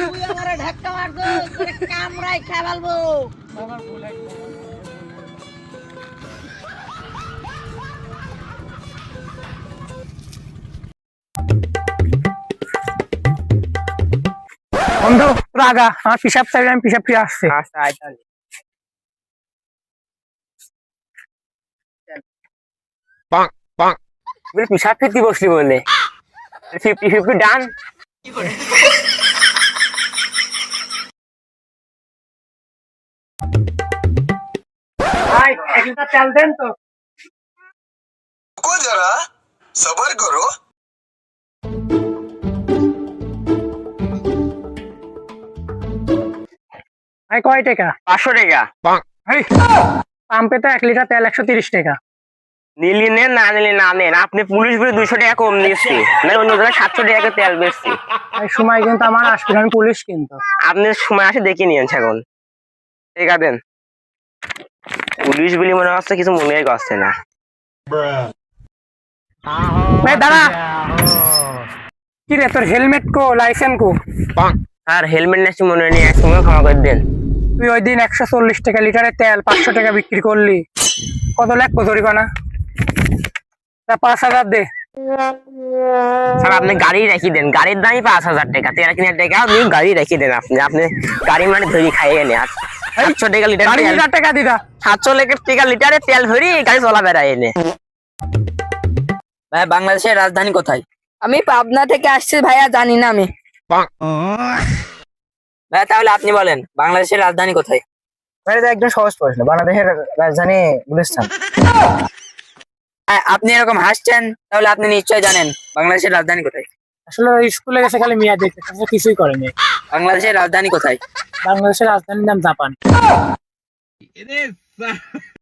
তুই আমারে ধাক্কা মারছো, তোরে কামড়াই খেয়ে ফেলবো। বন্ধু তোর আগা আমার পিসাব চাইলে আমি পিসাব ফিরে আসছে। আচ্ছা আয় তাহলে। বলে পিসাব ফিরতি বসলি বলে 50-50 ডান। ভাই এক লিটার তেল দেন তো। रुको जरा सबर करो। ভাই কয় টাকা? 500 টাকা। এই পাম্পে তো 1 লিটার তেল 130 টাকা। নিলি নেন, না নিলি না নেন। আপনি পুলিশ বলে 200 টাকা কম নিচ্ছি, না অন্য জায়গায় 700 টাকা তেল বেচছি। ভাই সময় কিন্তু আমার আসবে না, আমি পুলিশ কিন্তু। আপনি সময় আসে দেখে নিয়েন এখন। ঠিক আছে দেন। পুলিশ বলে মনে হচ্ছে কিছু মনে করছে না। ভাই দাঁড়া, কি রে তোর হেলমেট কো, লাইসেন্স কো? আর হেলমেট নাকি মনে নেই, এক সময় ক্ষমা করে দেন। তুই ওই দিন 140 টাকা লিটারের তেল 500 টাকা বিক্রি করলি, কত লাগবে জরিমানা? 5000 দে। স্যার আপনি গাড়ি রেখে দেন, গাড়ির দামই 5000 টাকা, 13 কিনা টাকা আপনি গাড়ি রেখে দেন। আপনি গাড়ি মানে ধরি খাইয়ে নে। আর 700 টাকা লিটার, 2,000 টাকা দিদা। 700 টাকা লিটারে তেল ধরি গাড়ি চলা বেড়ায় এনে। ভাই বাংলাদেশের রাজধানী কোথায়? আমি পাবনা থেকে আসছি ভাইয়া, জানি না আমি। ভাই তাহলে আপনি বলেন বাংলাদেশের রাজধানী কোথায়? ভাই এটা একদম সহজ প্রশ্ন, বাংলাদেশের রাজধানী গুলিস্তান। আপনি এরকম হাসছেন, তাহলে আপনি নিশ্চয় জানেন বাংলাদেশের রাজধানী কোথায়। আসলে স্কুলে গেছে খালি মিয়া দেখতে, তাছাড়া কিছুই করেনি। বাংলাদেশের রাজধানী কোথায়? বাংলাদেশের রাজধানীর নাম জাপান।